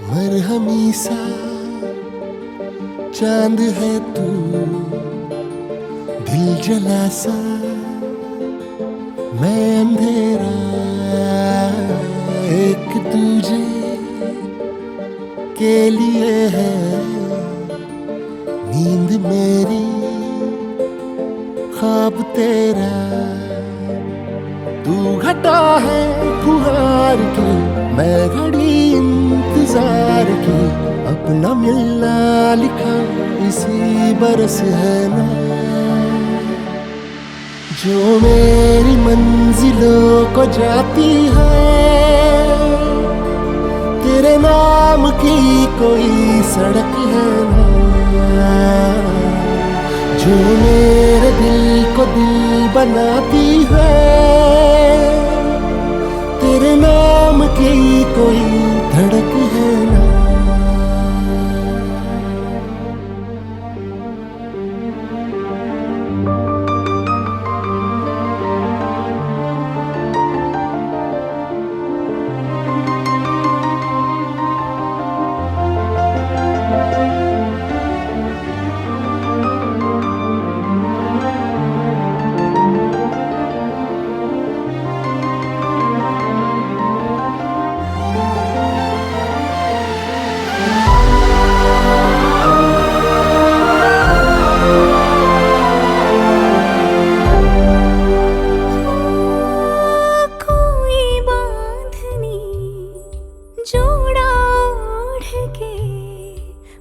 मरहमी सा चांद है तू, दिल जला सा मैं अंधेरा, एक तुझे के लिए है नींद मेरी, ख्वाब तेरा। तू घटा है फुहार की, मैं घड़ी इंतजार की, अपना मिलना लिखा इसी बरस है ना। जो मेरी मंजिलों को जाती है, तेरे नाम की कोई सड़क है ना। जो मेरे दिल को दिल बनाती है, तेरे नाम की कोई धड़क है ना।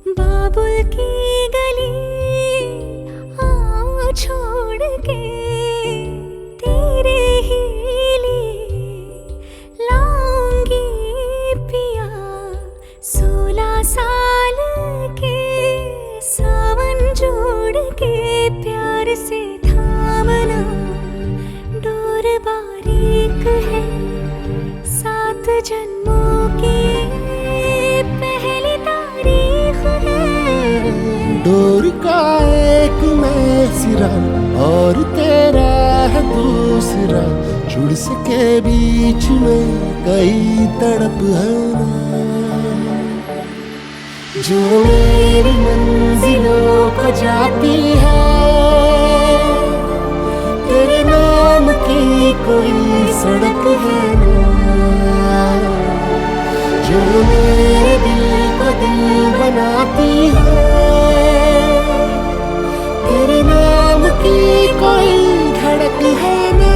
बाबुल की गली आओ छोड़ के, तेरे ही लिए लाऊंगी पिया 16 साल के सावन जोड़ के। प्यार से थामना डोर बारीक है, 7 जन्मों की डोर का एक मैं सिरा और तेरा है दूसरा, जुड़ सके बीच में कई तड़प है ना। जो मेरी मंजिलों को जाती है, तेरे नाम की कोई सड़क है ना। जो मेरे दिल को दिल बनाती है, तेरे नाम की कोई धड़क है ना।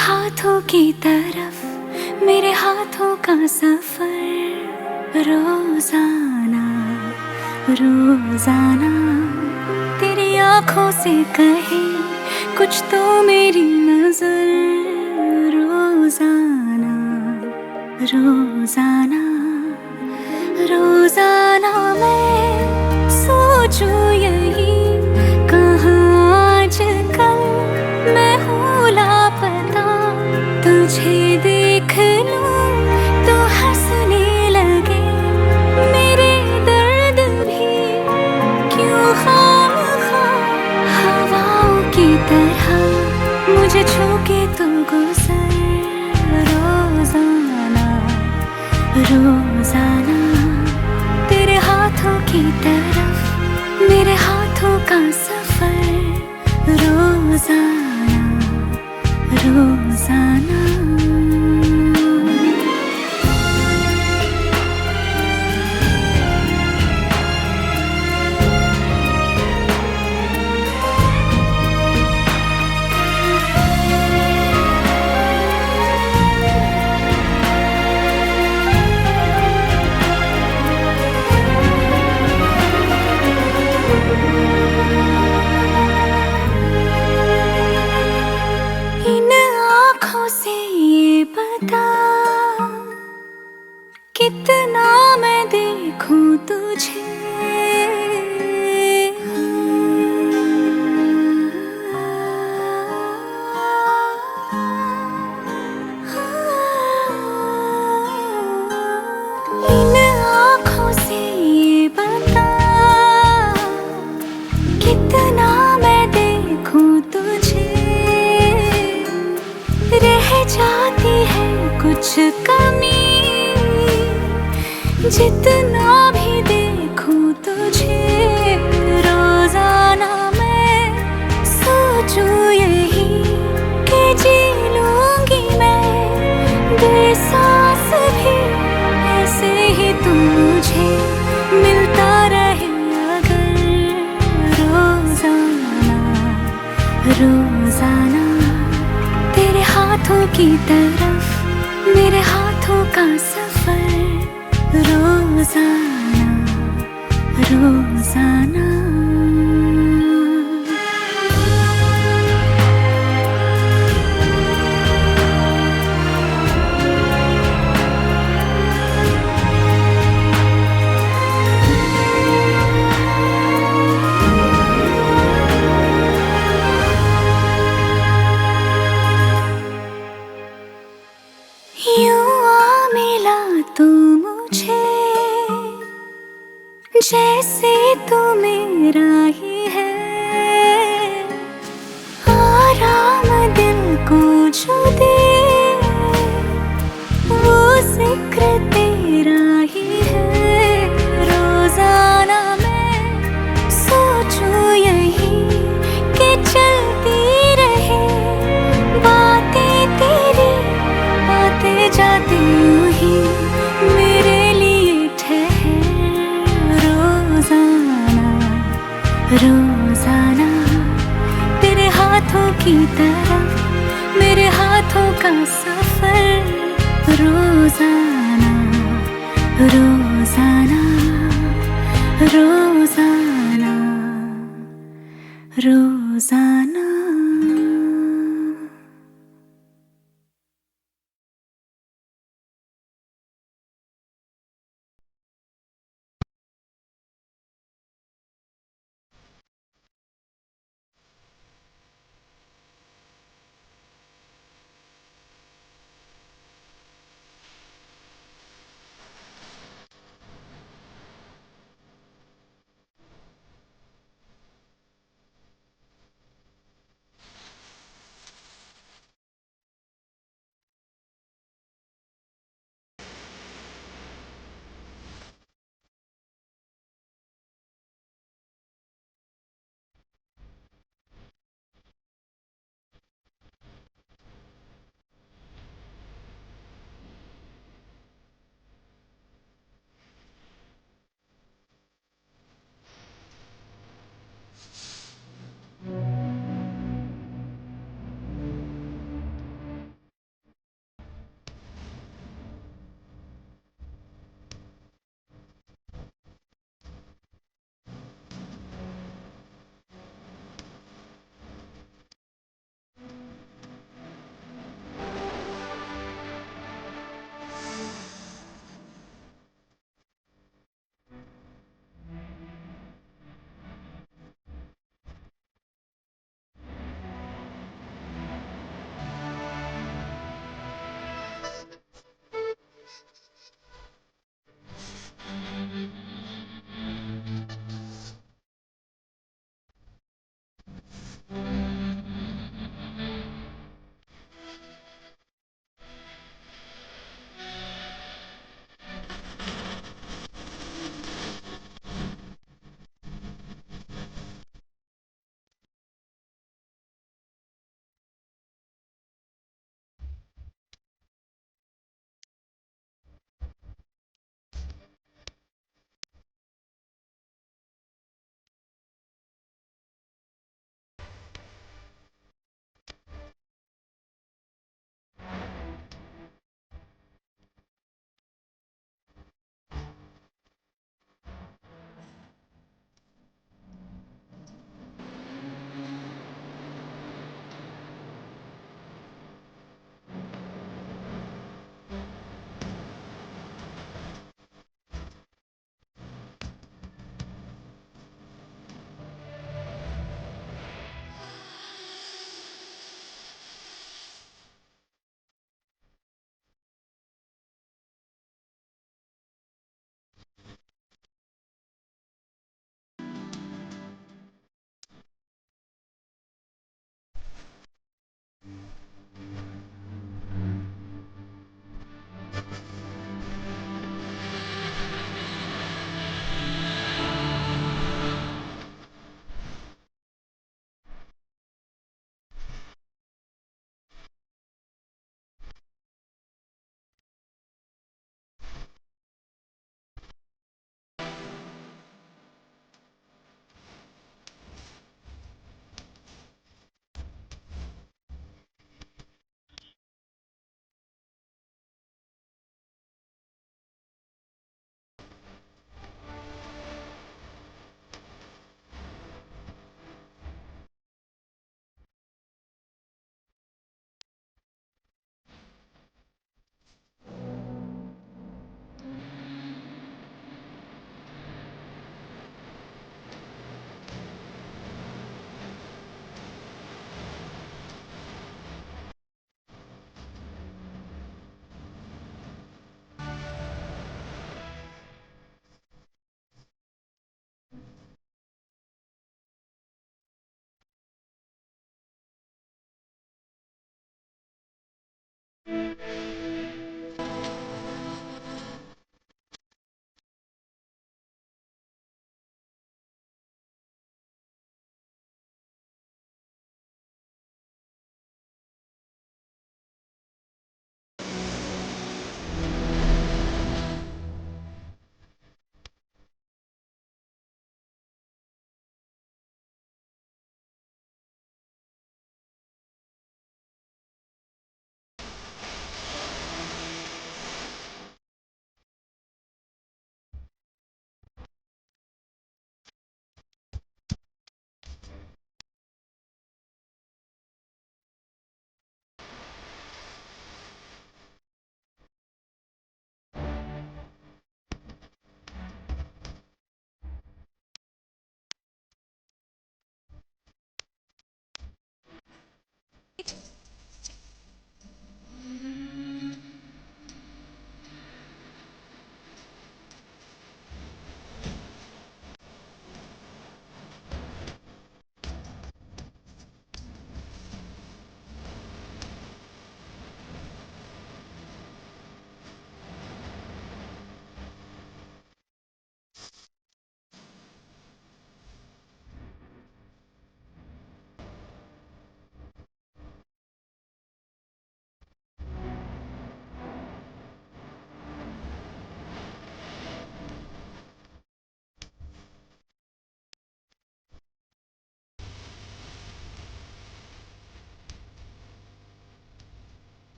हाथों की तरफ मेरे हाथों का सफर, रोजाना रोजाना तेरी आंखों से कहे कुछ तो मेरी नजर। रोजाना रोजाना रोजाना मैं सोचूं यही, कहाँ आजकल मैं हूँ लापता। तुझे देख लूं तो हंसने लगे मेरे दर्द भी, क्यों खामखा हवाओं की तरह मुझे छू के तू गुजर। रोजाना रोजाना तेरे हाथों की तरफ मेरे हाथों का सफर। रोजाना रोजाना तुझे। इन आँखों से ये बता कितना मैं देखूं तुझे। रह जाती है कुछ कमी जितना भी देखूं तुझे। रोजाना मैं सोचूं यही कि जी लूंगी मैं बेसास भी ऐसे ही तू मुझे मिलता रहे अगर रोजाना रोजाना। तेरे हाथों की तरफ मेरे हाथों का सफर रोजाना रोजाना। यूं आ मिला तू मुझे जैसे तू मेरा ही है। आराम दिल को जो दे वो जिक्र तेरा ही है। रोजाना मैं सोचूं यही कि चलती रहे बातें तेरी आते जाते यूं ही मेरे लिए ठहर। रोजाना रोजाना तेरे हाथों की तरफ मेरे हाथों का सफर रोजाना रोजाना रोजाना रोजाना।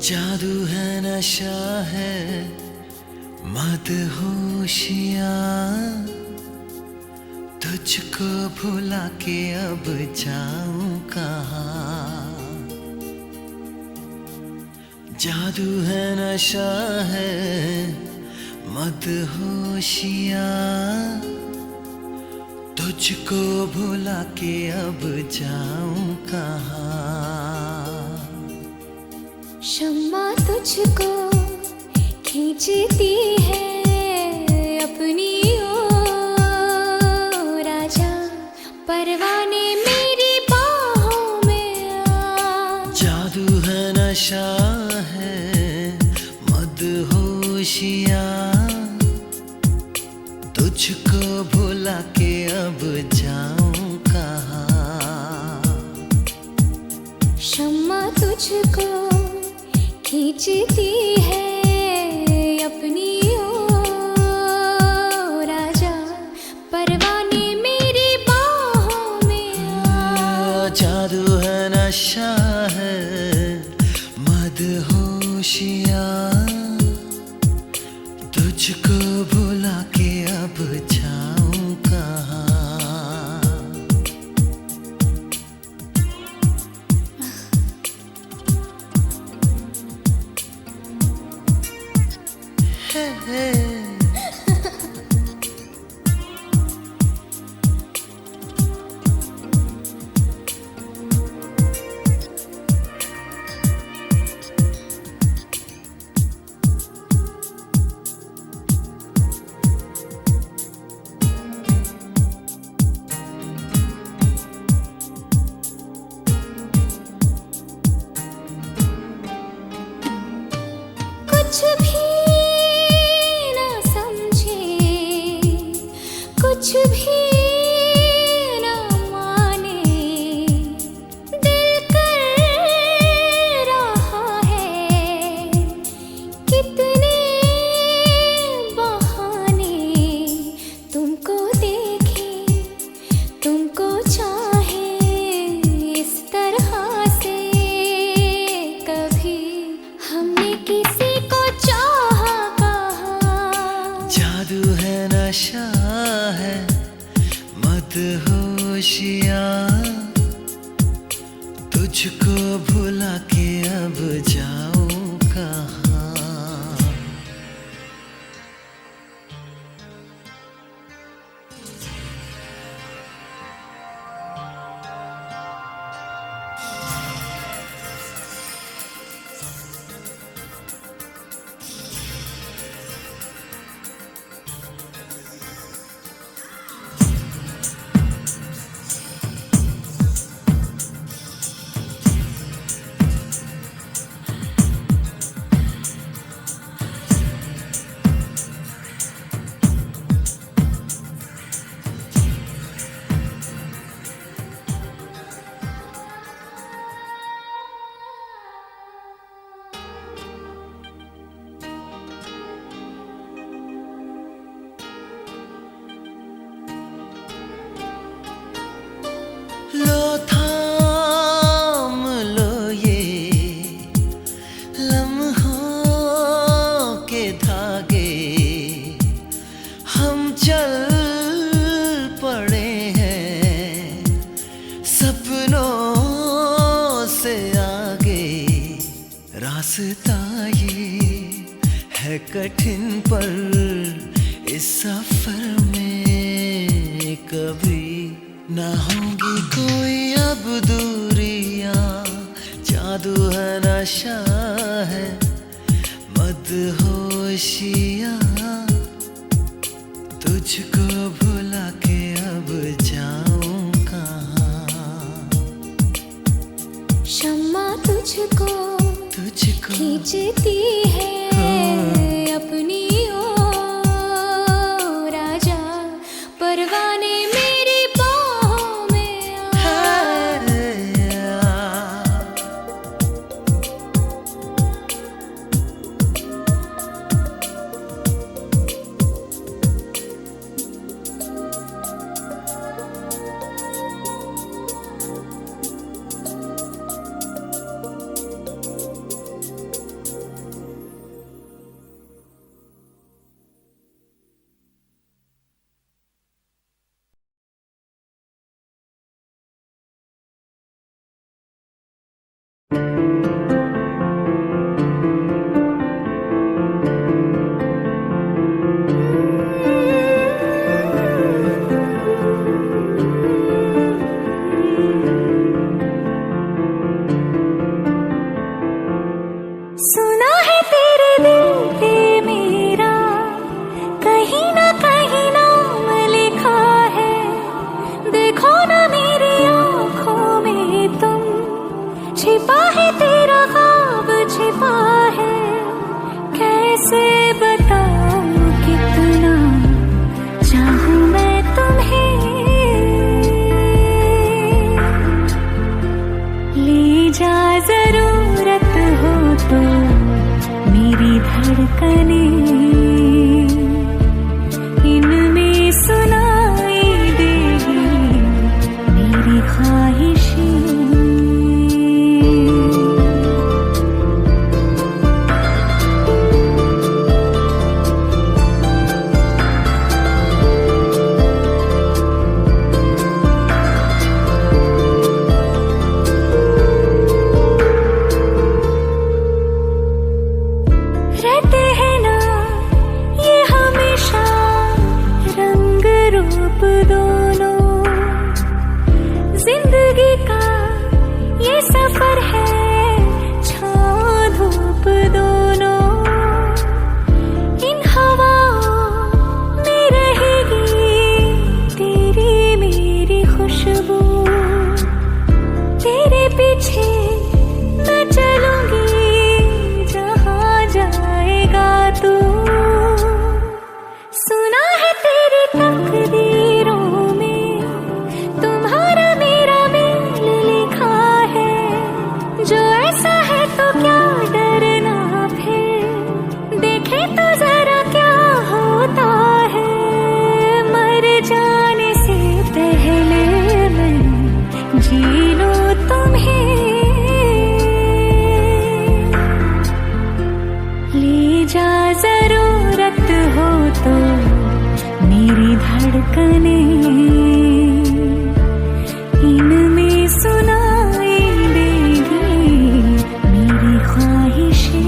जादू है नशा है मदहोशियाँ, तुझको भुला के अब जाऊं कहाँ। जादू है नशा है मदहोशियाँ, तुझको भुला के अब जाऊं कहाँ। शम्मा तुझको खींचती है अपनी ओर, आजा परवाने मेरी बाहों में आ। जादू है नशा है मदहोशियाँ, तुझको भुला के अब जाऊं कहाँ। शम्मा तुझको खींचती है अपनी ओर, आजा परवाने मेरी बाहों में आ। जादू है नशा है मदहोशियाँ, तुझको भुला के अब जाऊं कहाँ। कुछ भी ना समझे, कुछ भी ना माने, दिल कर रहा है कितने बहाने। तुमको देखे, तुमको चाहे इस तरह से, कभी हमने किसी को चाहा कहा। जादू है नशा है मदहोशियाँ, तुझको भुला के अब जाऊं कहाँ। लो थाम लो ये लम्हों के धागे, हम चल पड़े हैं सपनों से आगे। रास्ता ये है कठिन पर इस सफर में कभी ना होगी कोई अब दूरियां। जादू है नशा है मदहोशियाँ, तुझको भुला के अब जाऊं कहाँ। शम्मा तुझको खींचती है अपनी ओर, आजा परवाने मेरी बाहों में आ। खुशबू, तेरे पीछे मैं चलूंगी जहाँ जाएगा तू। सुना है तेरी तकदीरों में तुम्हारा मेरा मेल लिखा है, जो ऐसा है तो क्या डरना फिर, देखे तो जरा क्या होता है। मर जाने से पहले मैं जी लूं तुम्हें, ले जा जरूरत हो तो मेरी धड़कने, इनमें सुनाई देगी मेरी ख्वाहिशें।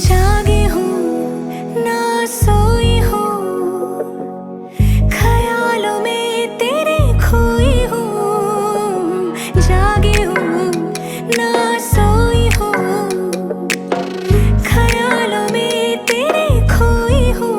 जागी हूँ ना सोई हूँ, ख्यालों में तेरे खोई हूँ। जागी हूँ ना सोई हूँ, ख्यालों में तेरे खोई हूँ।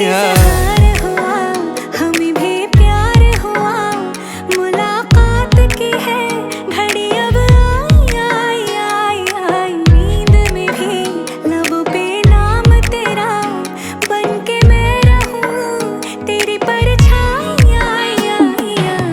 इज़हार हुआ हमें भी प्यार हुआ, मुलाकात की है घड़ी अब आई आई आई आई। नींद में भी लबों पे नाम तेरा, बन के मैं रहूं तेरी परछाई। आई आई आई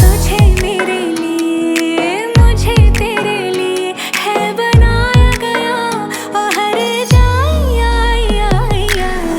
तुझे मेरे लिए मुझे तेरे लिए है बनाया गया, और हर जाई आई आई आई।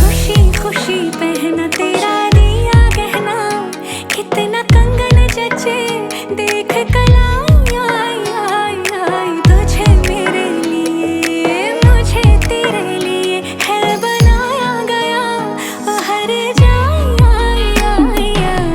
खुशी खुशी पहना तेरा दिया गहना, कितना कंगन जचे देख कलाई। आई आई आई तुझे मेरे लिए मुझे तेरे लिए है बनाया गया, और हर जाई आई आई आई।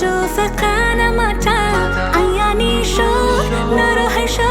जो फकाना मचा, आयानी शो नरो है शो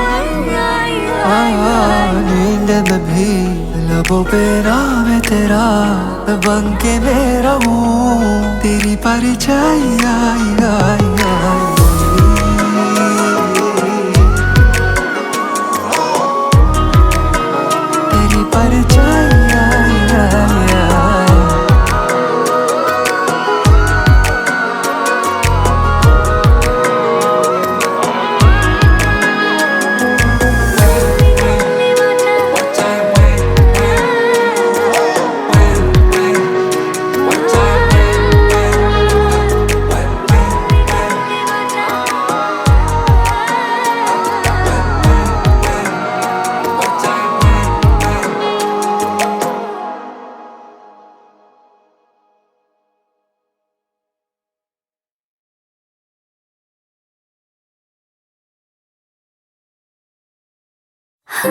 आई आई आई नींद में भी लबों पे नाम है तेरा, बन के मैं रहूं तेरी परछाई। आई आई आई तेरी परछाई। आई आई आई मैं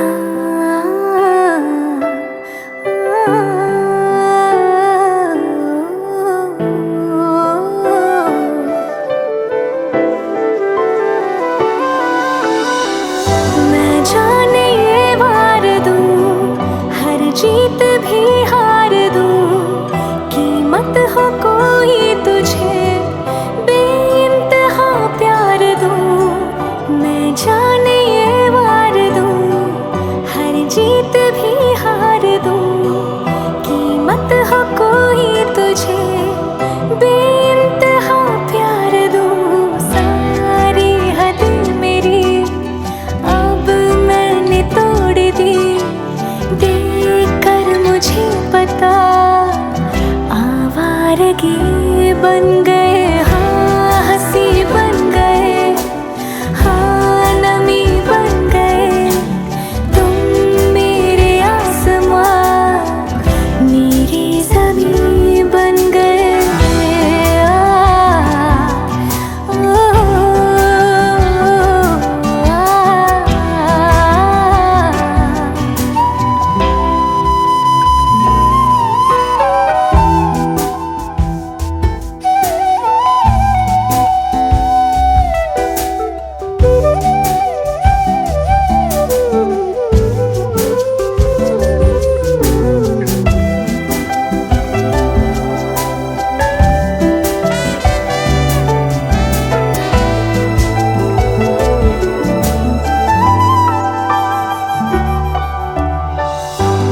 जाने ये वार दूं, हर जीत भी हार दूं, कीमत हो कोई तुझे बेइंतहा प्यार दूं। मैं जाने ये वार दूं, हर जीत भी हार दूं, कीमत हो कोई तुझे बेइंतहा प्यार दूं। सारी हद मेरी अब मैंने तोड़ दी, देकर मुझे पता आवारगी बन गए, हाँ हंसी बन गए, हाँ नमी बन गए। तुम मेरे आसमां, मेरी ज़मीं बन गए।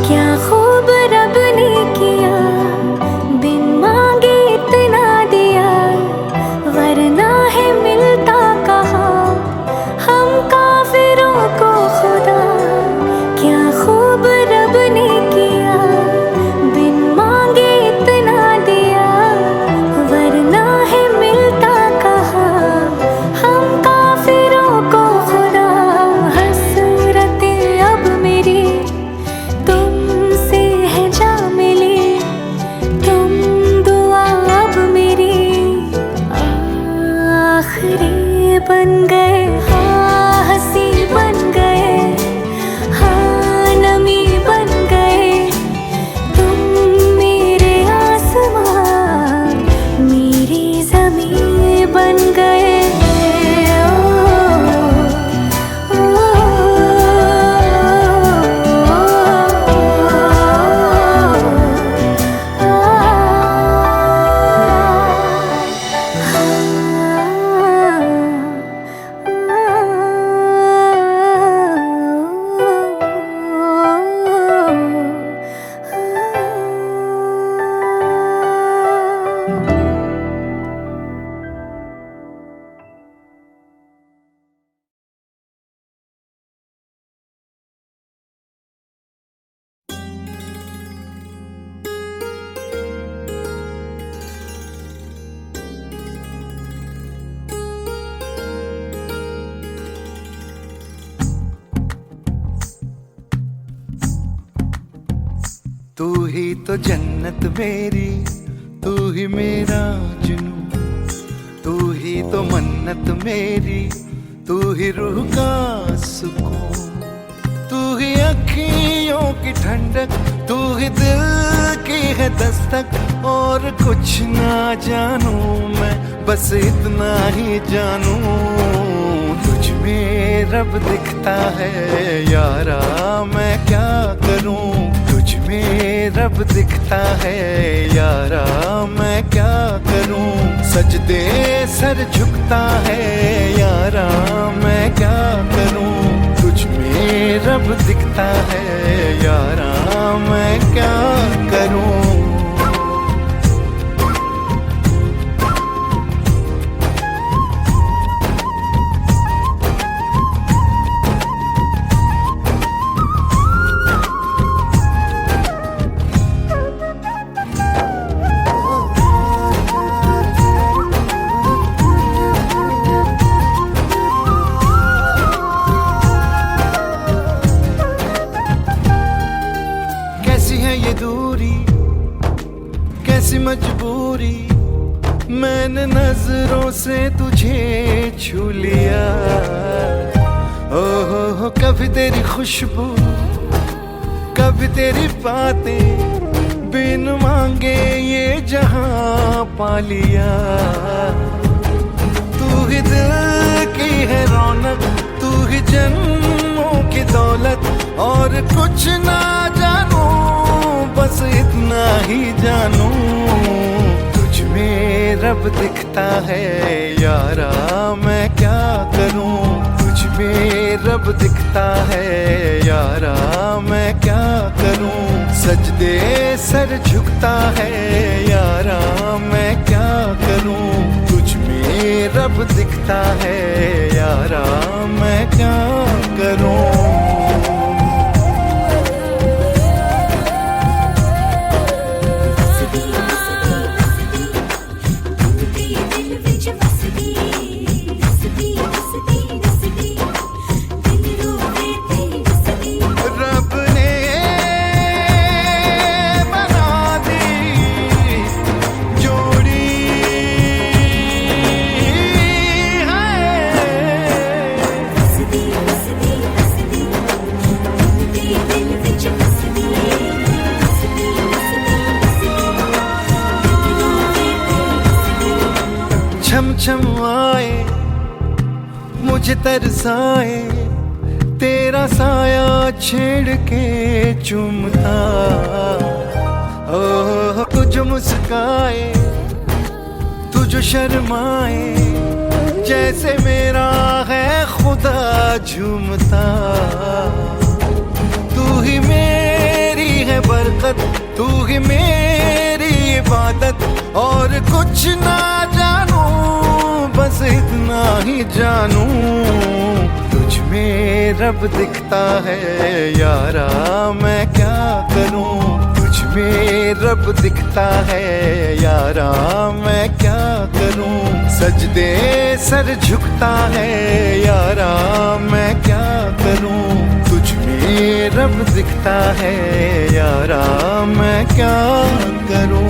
क्या खूब रब ने किया, बिन मांगे इतना दिया, वरना है मिलता कहाँ हम काफिरों को खुदा। क्या खूब रब ने किया, बिन मांगे इतना दिया, वरना है मिलता कहाँ हम काफिरों को खुदा। हसरतें अब मेरी तुमसे है जा मिली, तुम दुआ अब मेरी आखिरी बन गए, हाँ हंसी बन गए, हाँ नमी बन गए। तुम मेरे आसमां, मेरी ज़मीं बन गए। तू ही तो जन्नत मेरी, तू ही मेरा जुनून, तू ही तो मन्नत मेरी, तू ही रूह का सुकून, तू ही अखियों की ठंडक, तू ही दिल की है दस्तक। और कुछ ना जानू मैं, बस इतना ही जानू, तुझ में रब दिखता है यारा, मैं क्या करूं। तुझ में रब दिखता है यारा, मैं क्या करूं। सजदे सर झुकता है यारा, मैं क्या करूं। तुझ में रब दिखता है यारा, मैं क्या करूं। कैसी मजबूरी, मैंने नजरों से तुझे छू लिया। हो कभी तेरी खुशबू, कभी तेरी बातें, बिन मांगे ये जहां पा लिया। तू ही दिल की है रौनक, तू ही जन्मों की दौलत, और कुछ ना जानू बस इतना ही जानू, तुझ में रब दिखता है यारा मैं क्या करूं। तुझ में रब दिखता है यारा मैं क्या करूं। सजदे सर झुकता है यारा मैं क्या करूं। तुझ में रब दिखता है यारा मैं क्या करूं। छम छम आए मुझे तरसाए, तेरा साया छेड़ के चूमता। ओह तुझ मुस्काए, तुझ शर्माए, जैसे मेरा है खुदा झूमता। तू ही मेरी है बरकत, तू ही मेरी इबादत, और कुछ ना जानू बस इतना ही जानू। तुझ में रब दिखता है यारा मैं क्या करूं। तुझ में रब दिखता है यारा मैं क्या करूं। सजदे सर झुकता है यारा मैं क्या करूं। तुझ में रब दिखता है यारा मैं क्या करूं।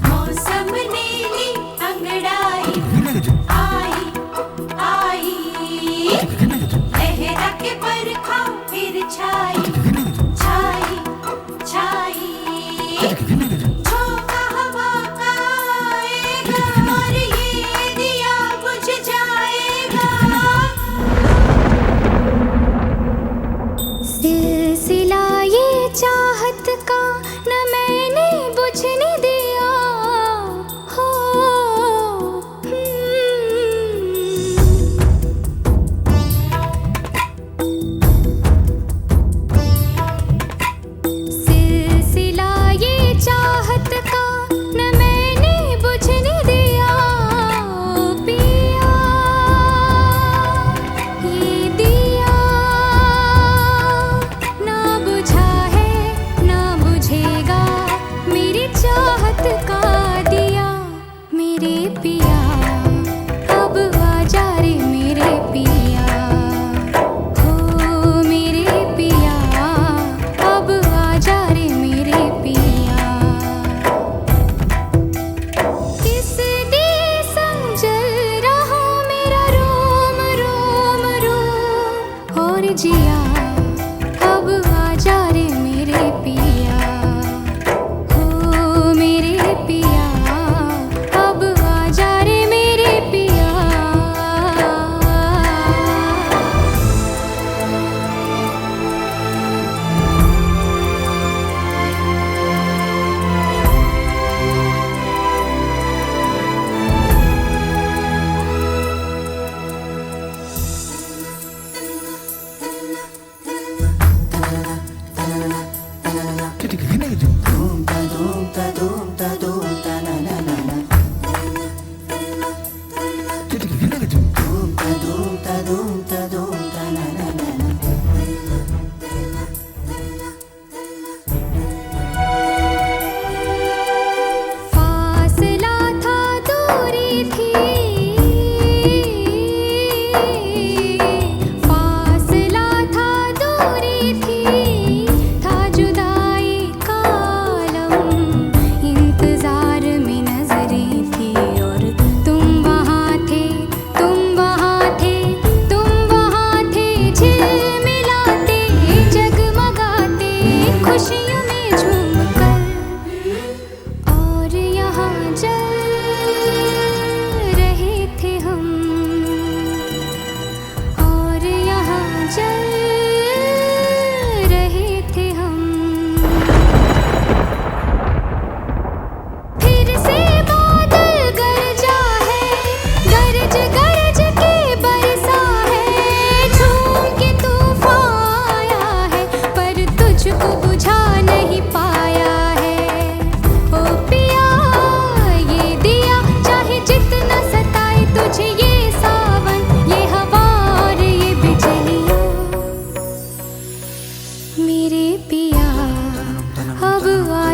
मौसम नीली अंगड़ाई आई आई, लहरा के बरखा फिर छाई छाई छाई। झोंका हवा का आएगा और ये दिया बुझ जाएगा। सिलसिला ये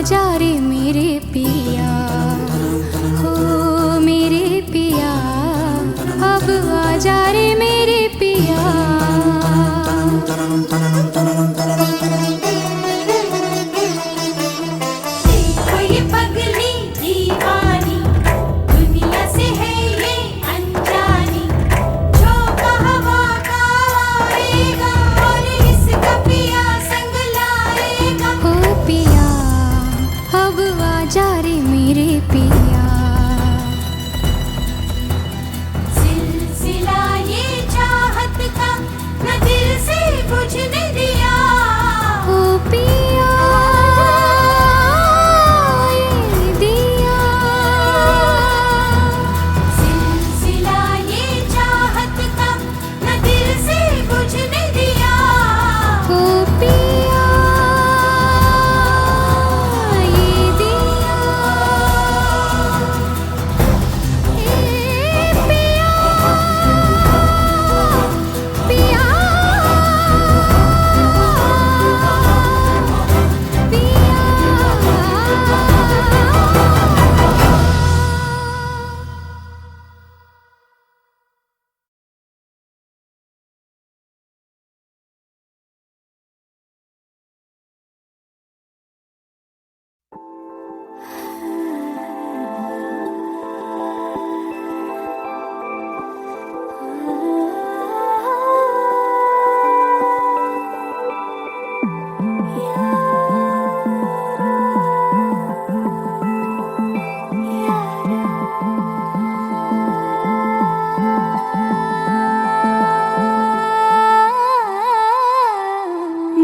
आजा रे मेरे पिया, हो मेरे पिया, अब आजा रे मेरे पिया। देखो ये पगली दीवानी, दुनिया से है ये अनजानी, झोंका हवा का आएगा और इसका पिया संग लाएगा। हो पिया अब आजा रे मेरे पिया। सिलसिला ये चाहत का न दिल से बुझने दिया। हो पिया ये दिया, सिलसिला ये चाहत का न दिल से बुझने दिया। हो पिया ये दिया, ए पिया पिया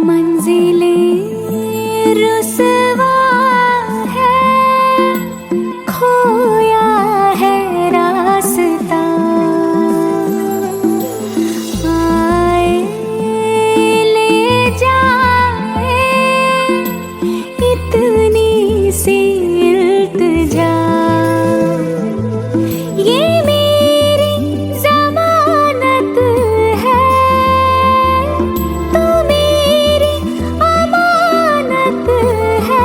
मंजिलें रुसवा है, खोया है रास्ता, आए ले जाए इतनी सी इल्तिजा। ये मेरी जमानत है, तू मेरी अमानत है,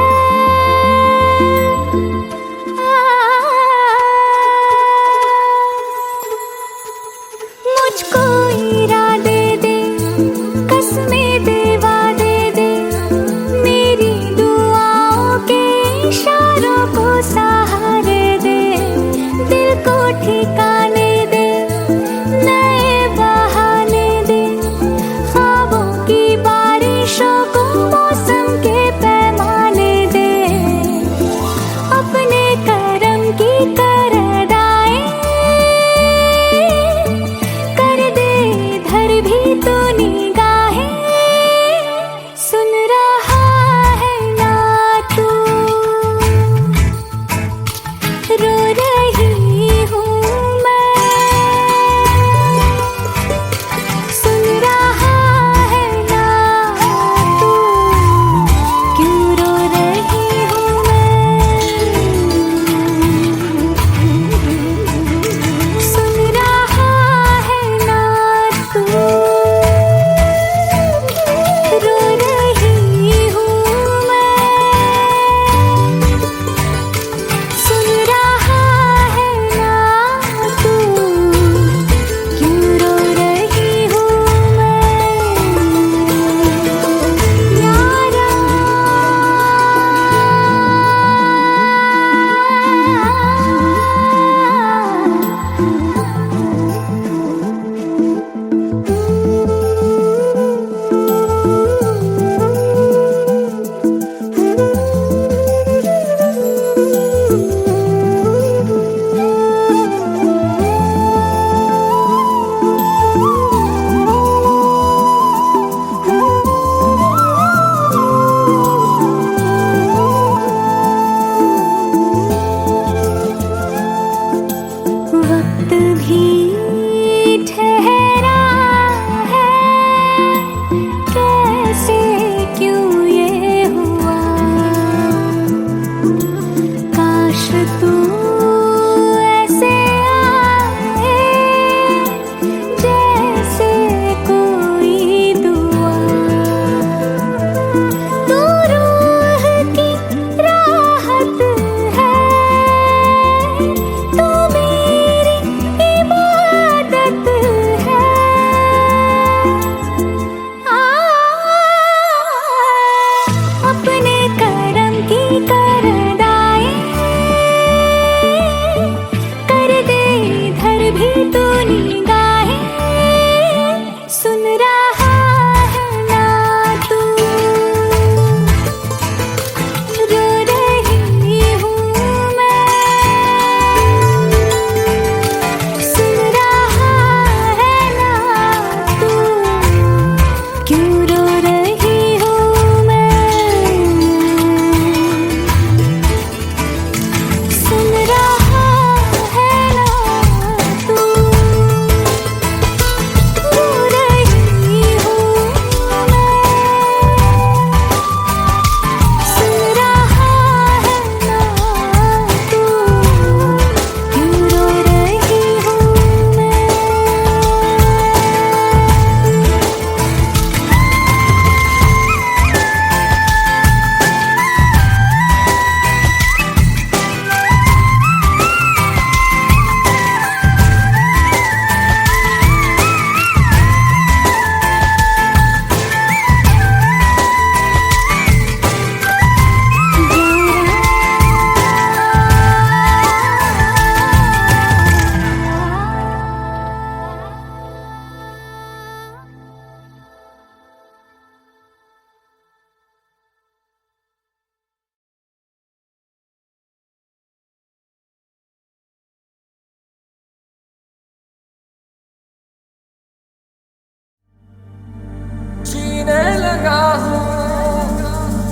लगा हूँ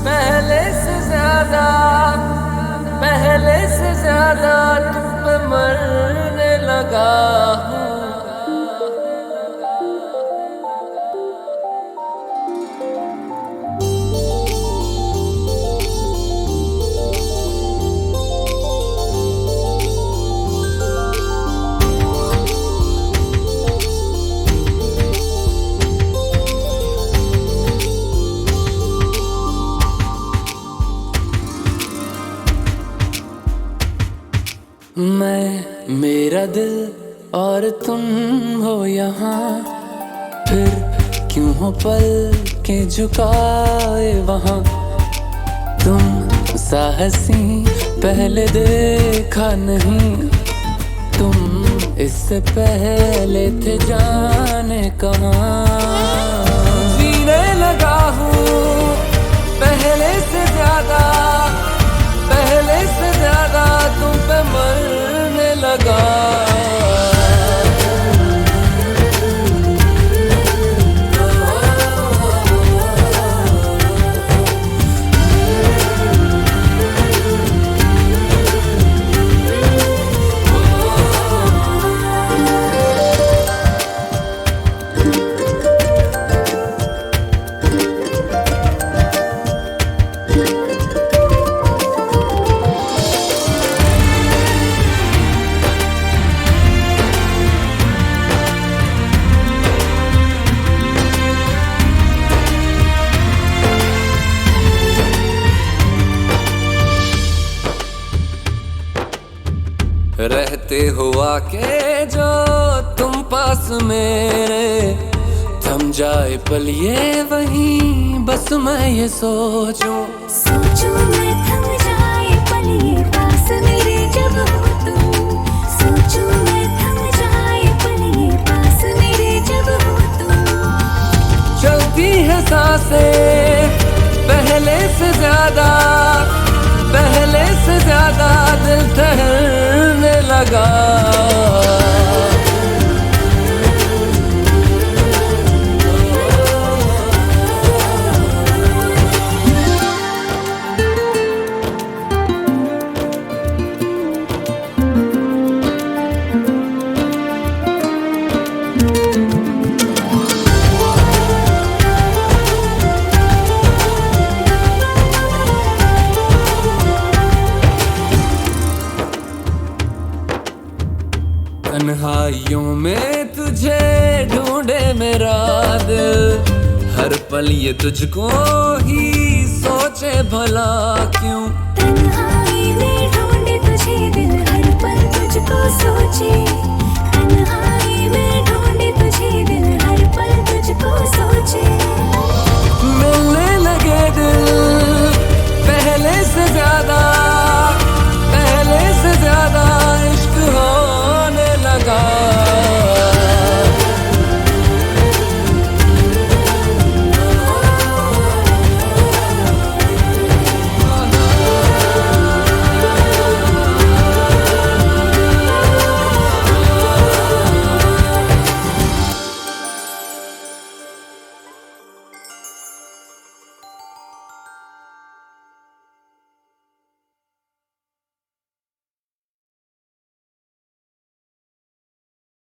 पहले से ज्यादा, पहले से ज्यादा तुम पे मरने लगा हूँ। मैं, मेरा दिल और तुम हो यहाँ, फिर क्यों हो पल के झुकाए वहाँ। तुम साहसी पहले देखा नहीं, तुम इससे पहले थे जाने कहाँ। जीने लगा हूँ पहले से ज्यादा, पहले से ज्यादा तुम पे मरने लगा। रहते हुआ के जो तुम पास मेरे, थम जाए पल ये वहीं बस मैं ये सोचूं। सोचूं मैं थम जाए पल ये पास मेरे जब हो तुम। सोचूं मैं थम जाए पल ये पास मेरे जब हो तुम। चलती है सांसें पहले से ज्यादा, पहले से ज्यादा दिल ठहरने लगा। तन्हाइयों में तुझे ढूंढे मेरा दिल, हर पल ये तुझको ही सोचे भला क्यों। तन्हाई में ढूंढे तुझे दिल, हर पल तुझको सोचे। तन्हाई में ढूंढे तुझे दिल, हर पल तुझको सोचे।